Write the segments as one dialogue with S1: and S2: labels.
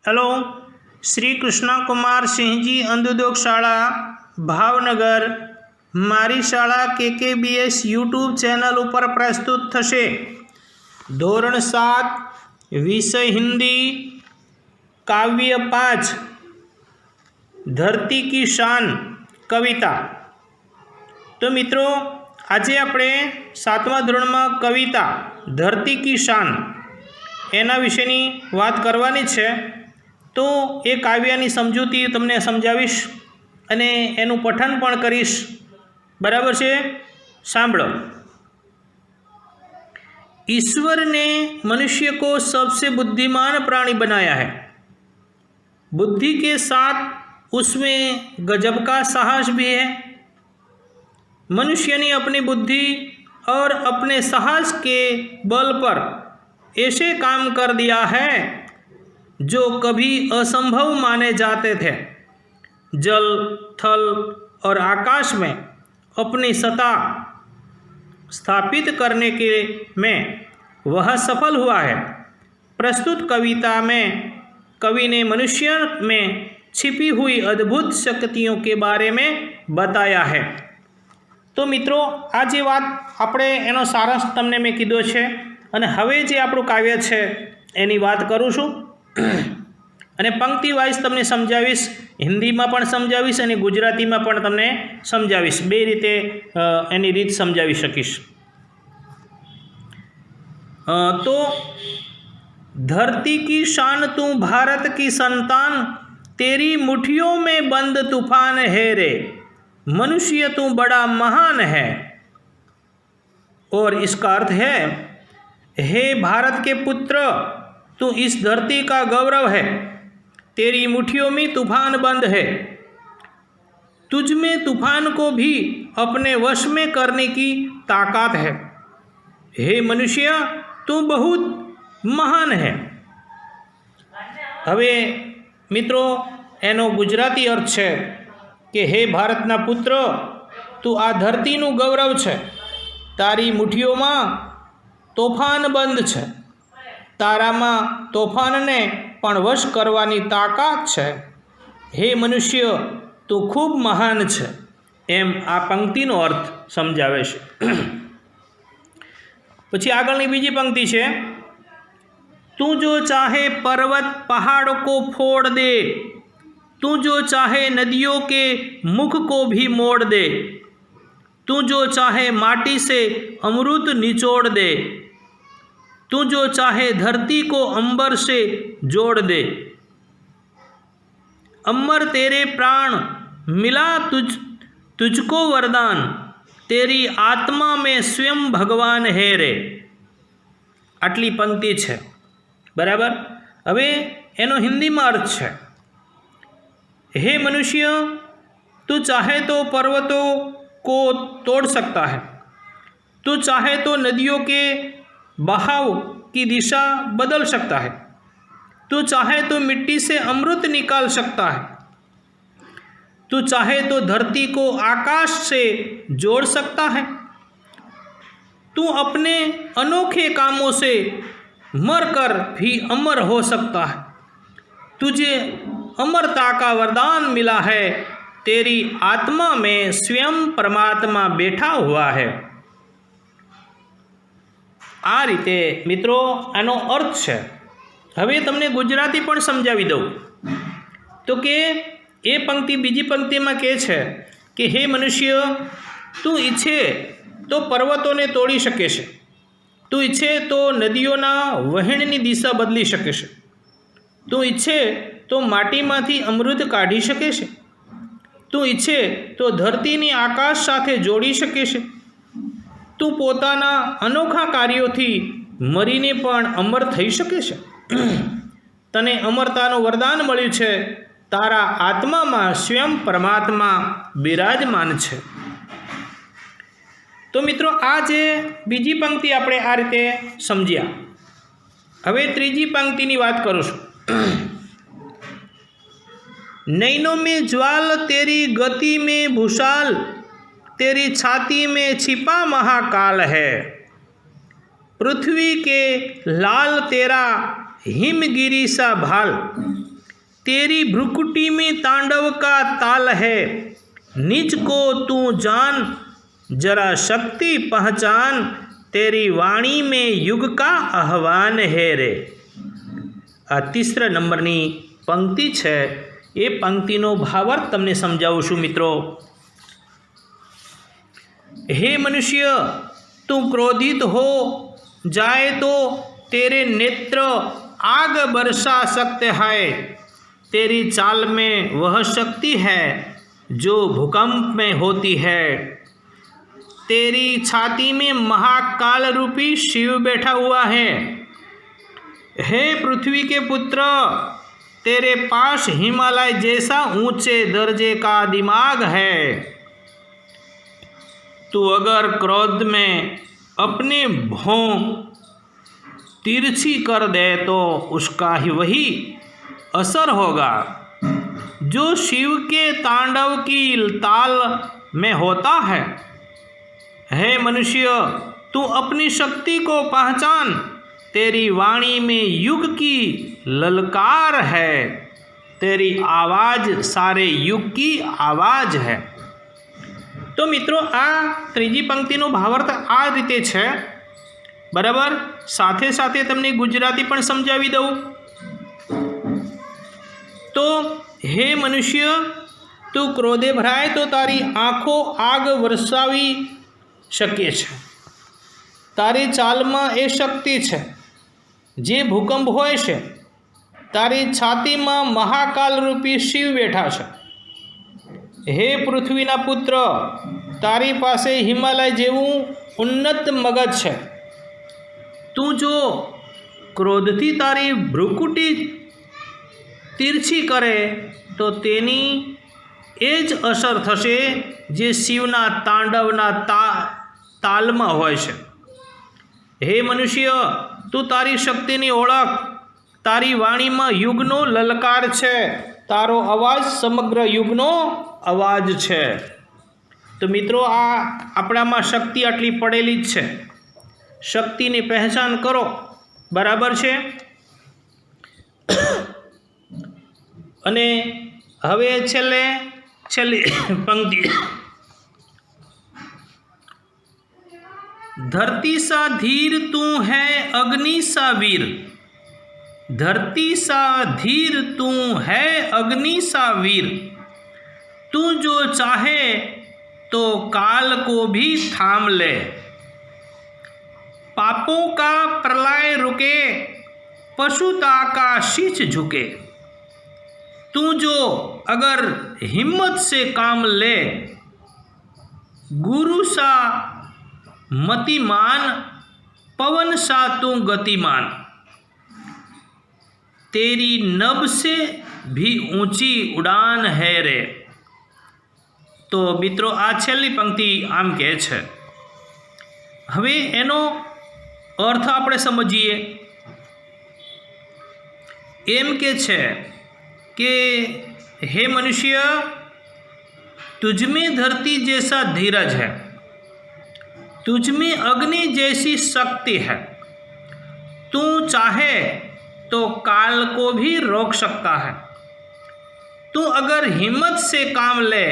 S1: Hello, Shri Krishna Kumar Singh ji अंधोद्योग शाळा भावनगर मारी शाळा KKBS यूट्यूब चैनल पर प्रस्तुत थशे। धोरण 7 विषय हिंदी काव्य 5 धरती की शान कविता। तो मित्रों, आज आपणे 7मा धोरणमां कविता धरती की शान एना विषयनी वात करवानी छे। तो ए काव्यनी समजूती तमने समजावीश अने एनुं पठन पण करीश। बराबर छे? सांभळो। ईश्वर ने मनुष्य को सबसे बुद्धिमान प्राणी बनाया है। बुद्धि के साथ उसमें गजब का साहस भी है। मनुष्य ने अपनी बुद्धि और अपने साहस के बल पर ऐसे काम कर दिया है जो कभी असंभव माने जाते थे। जल, थल और आकाश में अपनी सत्ता स्थापित करने के में वह सफल हुआ है। प्रस्तुत कविता में कवि ने मनुष्य में छिपी हुई अद्भुत शक्तियों के बारे में बताया है। तो मित्रों, आ जे बात आपणे एनो सारांश तमने मैं कीधो छे अने हवे जे आपणुं काव्य छे एनी वात करूं छुं अने पंक्ति वाइज तमने समजावीश। हिंदी में पण समजावीश अने गुजराती में पण तमने समजावीश। बे रीते एनी रीत समजावी शकीश। तो धरती की शान तू भारत की संतान, तेरी मुट्ठियों में बंद तूफान है रे। मनुष्य तू बड़ा महान है। और इसका अर्थ है, हे भारत के पुत्र, तू इस धरती का गौरव है। तेरी मुट्ठियों में तूफान बंद है। तुझ में तूफान को भी अपने वश में करने की ताकत है। हे मनुष्य, तू बहुत महान है। हवे मित्रों, एनो गुजराती अर्थ है कि हे भारतना पुत्र, तू आ धरतीનું गौरव છે। तारी मुठ्ठीओमां तोफान बंद છે। तारामां तोफानने पण वश करवानी ताकत છે। हे मनुष्य, तू खूब महान છે। एम आ पंक्तिनो अर्थ समजावे छे। पछी आगळनी बीजी पंक्ति छे, तू जो चाहे पर्वत पहाड़ को फोड़ दे, तू जो चाहे नदियों के मुख को भी मोड़ दे, तू जो चाहे माटी से अमृत निचोड़ दे, तू जो चाहे धरती को अंबर से जोड़ दे। अमर तेरे प्राण मिला तुझको वरदान, तेरी आत्मा में स्वयं भगवान है रे। आटली पंक्ति है। बराबर। हवे एनो हिंदी में अर्थ है, हे मनुष्य, तू चाहे तो पर्वतों को तोड़ सकता है। तू चाहे तो नदियों के बहाव की दिशा बदल सकता है। तू चाहे तो मिट्टी से अमृत निकाल सकता है। तू चाहे तो धरती को आकाश से जोड़ सकता है। तू अपने अनोखे कामों से मरकर भी अमर हो सकता है। तुझे अमरता का वरदान मिला है। तेरी आत्मा में स्वयं परमात्मा बैठा हुआ है। आ रीते मित्रों आनो अर्थ है। हवे तमने गुजराती पण समजावी दऊं। तो के ए पंक्ति बीजी पंक्ति में कहे छे कि हे मनुष्य, तू इच्छे तो पर्वतों ने तोड़ी शके छे। तू इच्छे तो नदीओना वहेणनी दिशा बदली शके छे। तू इच्छे तो माटीमांथी अमृत काढी शके छे। तू इच्छे तो धरतीनी आकाश साथे जोड़ी शके छे। तू पोताना अनोखा कार्योथी मरीने पण अमर थई शके छे। तने अमरतानुं वरदान मळ्युं छे। तारा आत्मामां स्वयं परमात्मा बिराजमान छे। तो मित्रों, आ जे बीजी पंक्ति आपणे आ रीते समज्या। हवे त्रीजी पंक्तिनी वात करूं छुं। नैनों में ज्वाल, तेरी गति में भूषाल, तेरी छाती में छिपा महाकाल है। पृथ्वी के लाल तेरा हिमगिरी सा भाल, तेरी भ्रुकुटी में तांडव का ताल है, निज को तू जान जरा शक्ति पहचान, तेरी वाणी में युग का आह्वान है रे। आ तीसरा नंबरनी पंक्ति है। ये पंक्तिनो भावार्थ तमने समझावुं छुं मित्रों। हे मनुष्य, तू क्रोधित हो जाए तो तेरे नेत्र आग बरसा सकते हैं। तेरी चाल में वह शक्ति है जो भूकंप में होती है। तेरी छाती में महाकाल रूपी शिव बैठा हुआ है। हे पृथ्वी के पुत्र, तेरे पास हिमालय जैसा ऊंचे दर्जे का दिमाग है। तू अगर क्रोध में अपने भौं तिरछी कर दे तो उसका ही वही असर होगा जो शिव के तांडव की ताल में होता है। हे मनुष्य, तू अपनी शक्ति को पहचान, तेरी वाणी में युग की ललकार है। तेरी आवाज सारे युग की आवाज है। तो मित्रों, आ त्रीजी पंक्तिनो भावार्थ आ रीते छे। बराबर, साथे साथे तमने गुजराती पण समजावी दऊं। तो हे मनुष्य, तू क्रोधे भराय तो तारी आँखों आग वरसावी शके छे। तारी चाल में ए शक्ति छे जे भूकंप होय छे। तारी छाती में महाकाल रूपी शिव बैठा छे। हे पृथ्वीना पुत्र, तारी पासे हिमालय जेवुं उन्नत मगज छे। तू जो क्रोधथी तारी भ्रुकुटी तीरछी करे तो तेनी एज असर थशे जे शिवना तांडवना ताल में होय छे। हे मनुष्य, तू तारी शक्तिनी ओळख, तारी वाणी में युगनो ललकार छे। तारो अवाज समग्र युगनो अवाज छे। तो मित्रों, आ आपणामां शक्ति आटली पड़ेली ज छे। शक्तिनी पहचान करो। बराबर छे। अने हवे छेल्ली पंक्ति, धरती सा धीर तू है अग्नि सा वीर। धरती सा धीर तू है अग्नि सा वीर। तू जो चाहे तो काल को भी थाम ले। पापों का प्रलय रुके, पशुता का शीश झुके। तू जो अगर हिम्मत से काम ले, गुरु सा मतिमान, पवन सा तू गतिमान। तेरी नभ से भी ऊंची उड़ान है रे। तो मित्रों, आ छेल्ली पंक्ति आम कहे छे। हवे एनो अर्थ आपणे समझीए। एम के छे कि हे मनुष्य, तुझमें धरती जैसा धीरज है, तुझमें अग्नि जैसी शक्ति है। तू चाहे तो काल को भी रोक सकता है। तू अगर हिम्मत से काम ले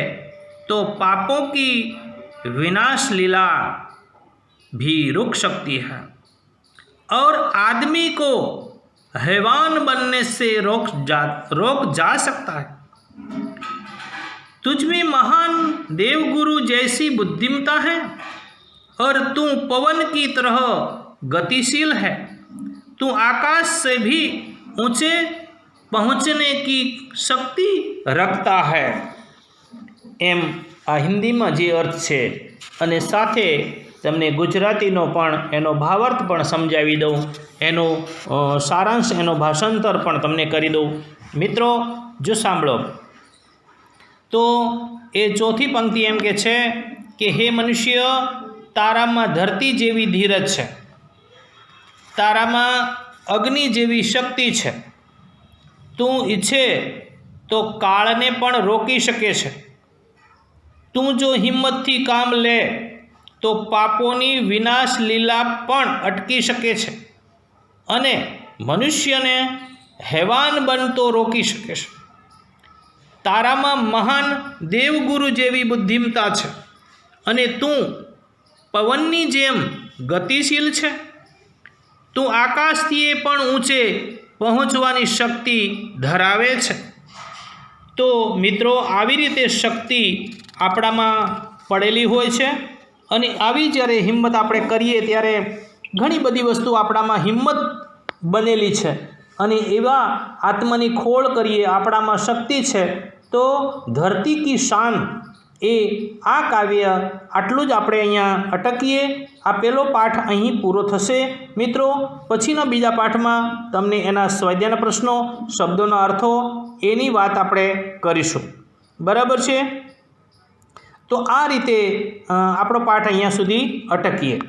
S1: तो पापों की विनाश लीला भी रुक सकती है और आदमी को हैवान बनने से रोक जा सकता है। तुझमें महान देवगुरु जैसी बुद्धिमत्ता है और तू पवन की तरह गतिशील है। तू आकाश से भी ऊंचे पहुंचने की शक्ति रखता है। एम आ हिंदी में जे अर्थ है, अने साथे तमने गुजरातीनो पण एनो भावार्थ पण समजावी दऊं, एनो सारांश, एनो भाषांतर पण तमने करी दऊं। मित्रों, जो सांभळो तो ए चौथी पंक्ति एम के छे कि हे मनुष्य, तारामां धरती जेवी धीरज छे, तारामां अग्नि जेवी शक्ति छे। तू इच्छे तो काळने पण रोकी शके छे। तू जो हिम्मतथी काम ले तो पापोनी विनाश लीला पण अटकी शके छे अने मनुष्यने हैवान बनतो रोकी शके छे। તારામાં મહાન દેવગુરુ જેવી બુદ્ધિમતા છે અને તું પવનની જેમ ગતિશીલ છે. તું આકાશથી પણ ઊંચે પહોંચવાની શક્તિ ધરાવે છે. તો મિત્રો, આવી રીતે શક્તિ આપણામાં પડેલી હોય છે અને આવી જ્યારે હિંમત આપણે કરીએ ત્યારે ઘણી બધી વસ્તુ આપણામાં હિંમત બનેલી છે અને એવા આત્માની ખોળ કરીએ, આપણામાં શક્તિ છે. તો ધરતી કી શાન એ આ કાવ્ય આટલું જ આપણે અહીંયા અટકીએ. આ પહેલો પાઠ અહીં પૂરો થશે. મિત્રો, પછીના બીજા પાઠમાં તમને એના સ્વાધ્યાયના પ્રશ્નો, શબ્દોના અર્થો એની વાત આપણે કરીશું. બરાબર છે? તો આ રીતે આપણો પાઠ અહીંયા સુધી અટકીએ.